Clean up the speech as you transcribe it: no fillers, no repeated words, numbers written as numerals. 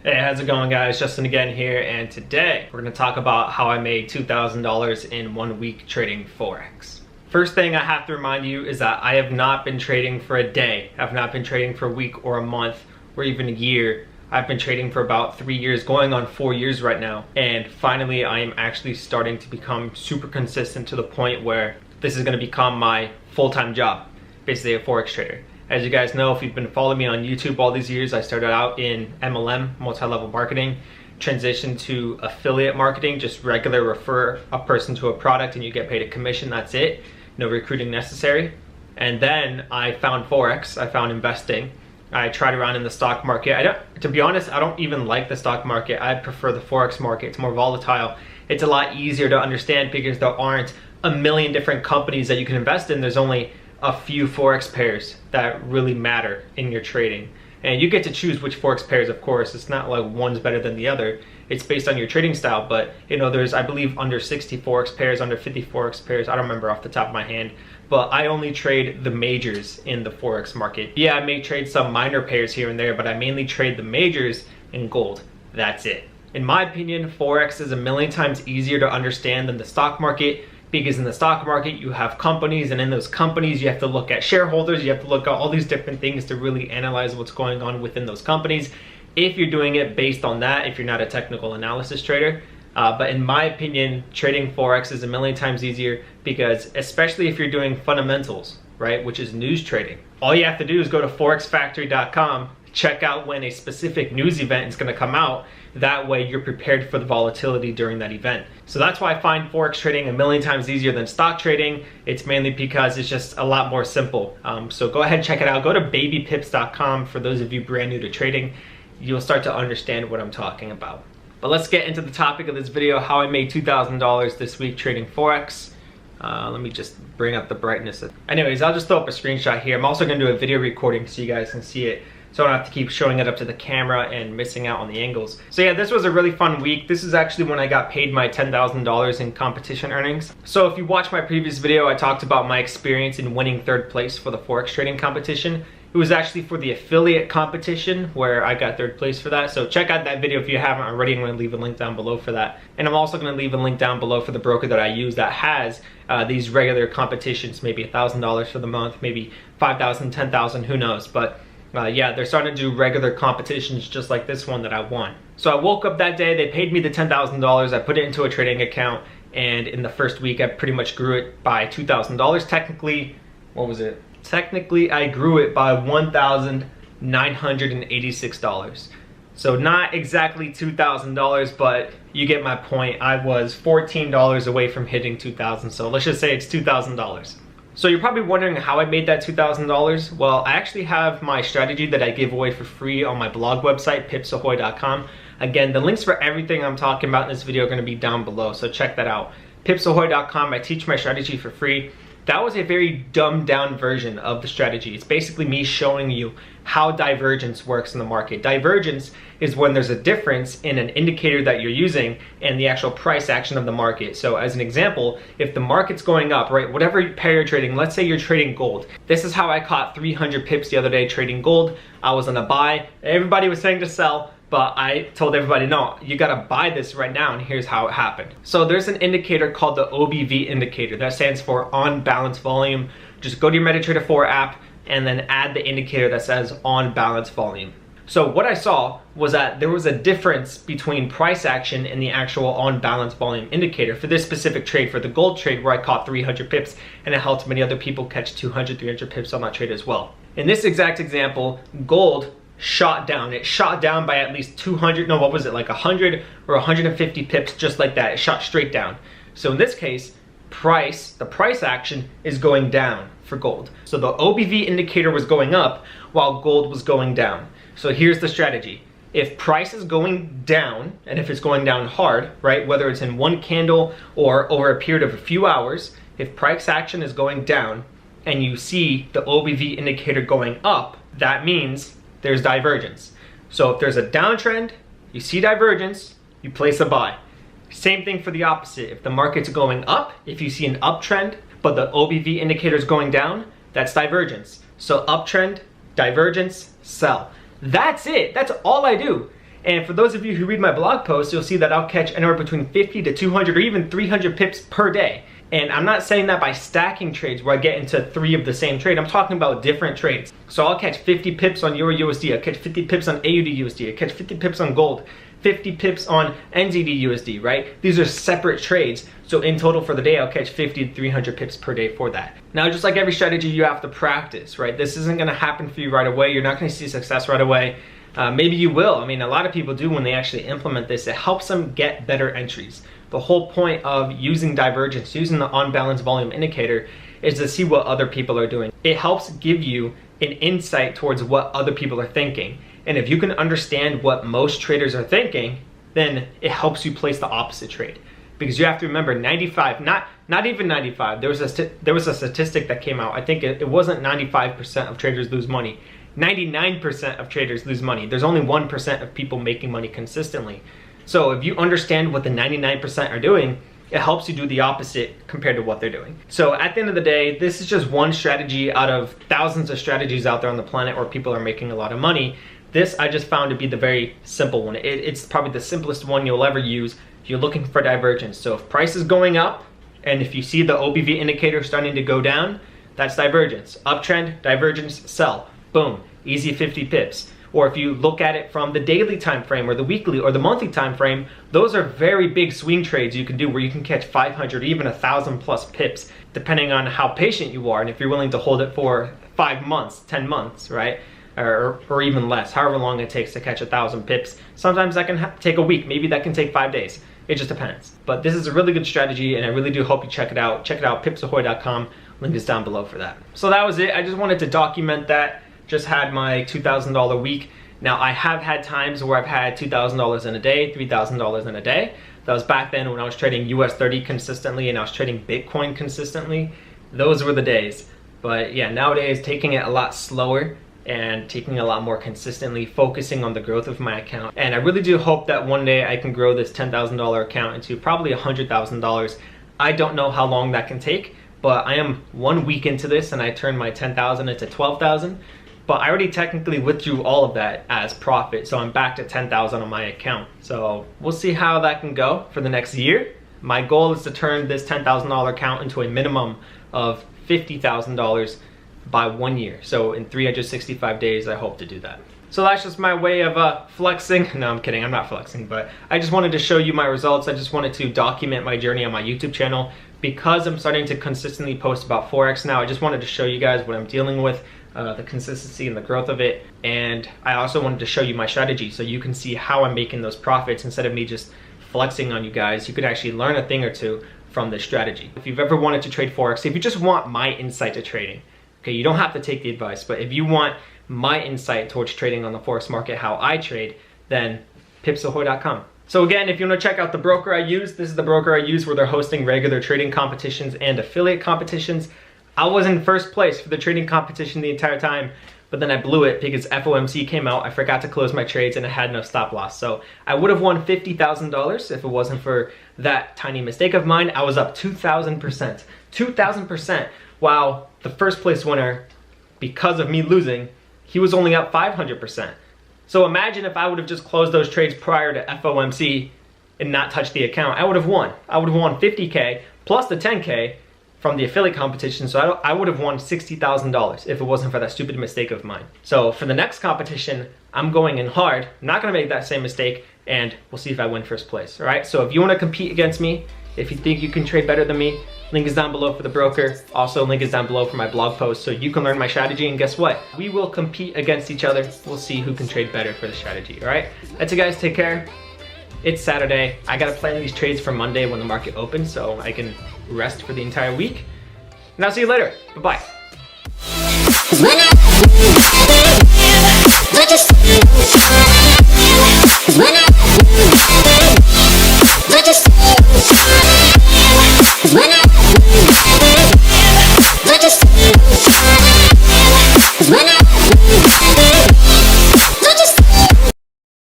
Hey, how's it going, guys? Justin again here, and today we're going to talk about how I made $2,000 in 1 week trading Forex. First thing I have to remind you is that I have not been trading for a day. I've not been trading for a week or a month or even a year. I've been trading for about 3 years, going on 4 years right now. And finally, I am actually starting to become super consistent to the point where this is going to become my full-time job, basically a Forex trader. As you guys know, if you've been following me on YouTube all these years, I started out in MLM, multi-level marketing, transitioned to affiliate marketing, just regular refer a person to a product and you get paid a commission, that's it. No recruiting necessary. And then I found Forex, I found investing. I tried around in the stock market. To be honest, I don't even like the stock market. I prefer the Forex market. It's more volatile. It's a lot easier to understand because there aren't a million different companies that you can invest in. There's only a few Forex pairs that really matter in your trading. And you get to choose which Forex pairs, of course. It's not like one's better than the other. It's based on your trading style, but you know, there's, I believe, under 60 Forex pairs, under 50 Forex pairs. I don't remember off the top of my hand, but I only trade the majors in the Forex market. Yeah, I may trade some minor pairs here and there, but I mainly trade the majors in gold. That's it. In my opinion, Forex is a million times easier to understand than the stock market, because in the stock market you have companies, and in those companies you have to look at shareholders, you have to look at all these different things to really analyze what's going on within those companies. If you're doing it based on that, if you're not a technical analysis trader. But in my opinion, trading Forex is a million times easier because, especially if you're doing fundamentals, right, which is news trading. All you have to do is go to forexfactory.com, check out when a specific news event is going to come out. That way you're prepared for the volatility during that event. So that's why I find Forex trading a million times easier than stock trading. It's mainly because it's just a lot more simple. So go ahead and check it out. Go to babypips.com for those of you brand new to trading. You'll start to understand what I'm talking about. But let's get into the topic of this video, how I made $2,000 this week trading Forex. Let me just bring up the brightness. Anyways, I'll just throw up a screenshot here. I'm also going to do a video recording so you guys can see it, so I don't have to keep showing it up to the camera and missing out on the angles. So yeah, this was a really fun week. This is actually when I got paid my $10,000 in competition earnings. So if you watched my previous video, I talked about my experience in winning 3rd place for the Forex trading competition. It was actually for the affiliate competition where I got 3rd place for that. So check out that video if you haven't already. I'm going to leave a link down below for that. And I'm also going to leave a link down below for the broker that I use that has these regular competitions, maybe $1,000 for the month, maybe $5,000, $10,000, who knows. But yeah, they're starting to do regular competitions just like this one that I won. So I woke up that day, they paid me the $10,000, I put it into a trading account, and in the first week I pretty much grew it by $2,000. Technically, what was it? Technically, I grew it by $1,986. So not exactly $2,000, but you get my point. I was $14 away from hitting $2,000, so let's just say it's $2,000. So you're probably wondering how I made that $2,000. Well, I actually have my strategy that I give away for free on my blog website, pipsahoy.com. Again, the links for everything I'm talking about in this video are going to be down below, so check that out. pipsahoy.com, I teach my strategy for free. That was a very dumbed down version of the strategy. It's basically me showing you how divergence works in the market. Divergence is when there's a difference in an indicator that you're using and the actual price action of the market. So as an example, if the market's going up, right, whatever pair you're trading, let's say you're trading gold. This is how I caught 300 pips the other day trading gold. I was on a buy. Everybody was saying to sell, but I told everybody, no, you gotta buy this right now, and here's how it happened. So there's an indicator called the OBV indicator. That stands for on balance volume. Just go to your MetaTrader 4 app and then add the indicator that says on balance volume. So what I saw was that there was a difference between price action and the actual on balance volume indicator for this specific trade, for the gold trade where I caught 300 pips, and it helped many other people catch 200, 300 pips on that trade as well. In this exact example, gold shot down. It shot down by at least 200, no, what was it, like 100 or 150 pips, just like that. It shot straight down. So in this case, the price action is going down for gold. So the OBV indicator was going up while gold was going down. So here's the strategy. If price is going down, and if it's going down hard, right, whether it's in one candle or over a period of a few hours, if price action is going down and you see the OBV indicator going up, that means there's divergence. So if there's a downtrend, you see divergence, you place a buy. Same thing for the opposite. If the market's going up, if you see an uptrend, but the OBV indicator is going down, that's divergence. So uptrend, divergence, sell. That's it. That's all I do. And for those of you who read my blog posts, you'll see that I'll catch anywhere between 50 to 200 or even 300 pips per day. And I'm not saying that by stacking trades where I get into 3 of the same trade. I'm talking about different trades. So I'll catch 50 pips on Euro USD, I'll catch 50 pips on AUD USD, I'll catch 50 pips on gold, 50 pips on NZD USD, right? These are separate trades. So in total for the day, I'll catch 50 to 300 pips per day for that. Now, just like every strategy, you have to practice, right? This isn't gonna happen for you right away. You're not gonna see success right away. Maybe you will. I mean, a lot of people do when they actually implement this. It helps them get better entries. The whole point of using divergence, using the on-balance volume indicator, is to see what other people are doing. It helps give you an insight towards what other people are thinking. And if you can understand what most traders are thinking, then it helps you place the opposite trade. Because you have to remember 95, not even 95, there was a statistic that came out. I think it wasn't 95% of traders lose money. 99% of traders lose money. There's only 1% of people making money consistently. So if you understand what the 99% are doing, it helps you do the opposite compared to what they're doing. So at the end of the day, this is just one strategy out of thousands of strategies out there on the planet where people are making a lot of money. This I just found to be the very simple one. It's probably the simplest one you'll ever use if you're looking for divergence. So if price is going up and if you see the OBV indicator starting to go down, that's divergence. Uptrend, divergence, sell. Boom, easy 50 pips. Or if you look at it from the daily time frame or the weekly or the monthly time frame, those are very big swing trades you can do where you can catch 500, even 1,000 plus pips, depending on how patient you are and if you're willing to hold it for 5 months, 10 months, right? Or even less, however long it takes to catch 1,000 pips. Sometimes that can take a week, maybe that can take 5 days. It just depends. But this is a really good strategy and I really do hope you check it out. Check it out, pipsahoy.com. Link is down below for that. So that was it. I just wanted to document that. Just had my $2,000 week. Now I have had times where I've had $2,000 in a day, $3,000 in a day. That was back then when I was trading US 30 consistently and I was trading Bitcoin consistently. Those were the days. But yeah, nowadays taking it a lot slower and taking it a lot more consistently, focusing on the growth of my account. And I really do hope that one day I can grow this $10,000 account into probably $100,000. I don't know how long that can take, but I am 1 week into this and I turned my 10,000 into 12,000. But I already technically withdrew all of that as profit, so I'm back to 10,000 on my account. So we'll see how that can go for the next year. My goal is to turn this $10,000 account into a minimum of $50,000 by 1 year. So in 365 days, I hope to do that. So that's just my way of flexing. No, I'm kidding, I'm not flexing, but I just wanted to show you my results. I just wanted to document my journey on my YouTube channel. Because I'm starting to consistently post about Forex now, I just wanted to show you guys what I'm dealing with, the consistency and the growth of it. And I also wanted to show you my strategy so you can see how I'm making those profits instead of me just flexing on you guys. You could actually learn a thing or two from this strategy. If you've ever wanted to trade Forex, if you just want my insight to trading, okay, you don't have to take the advice, but if you want my insight towards trading on the Forex market, how I trade, then pipsahoy.com. So again, if you want to check out the broker I use, this is the broker I use where they're hosting regular trading competitions and affiliate competitions. I was in first place for the trading competition the entire time, but then I blew it because FOMC came out. I forgot to close my trades and I had no stop loss. So I would have won $50,000 if it wasn't for that tiny mistake of mine. I was up 2,000%. 2,000%. While the first place winner, because of me losing, he was only up 500%. So imagine if I would have just closed those trades prior to FOMC and not touched the account. I would have won. I would have won 50K plus the 10K from the affiliate competition. So I would have won $60,000 if it wasn't for that stupid mistake of mine. So for the next competition, I'm going in hard. I'm not gonna make that same mistake and we'll see if I win first place, all right? So if you wanna compete against me, if you think you can trade better than me, link is down below for the broker. Also, link is down below for my blog post so you can learn my strategy, and guess what? We will compete against each other. We'll see who can trade better for the strategy, all right? That's it, guys. Take care. It's Saturday. I gotta plan these trades for Monday when the market opens so I can rest for the entire week. And I'll see you later. Bye-bye. When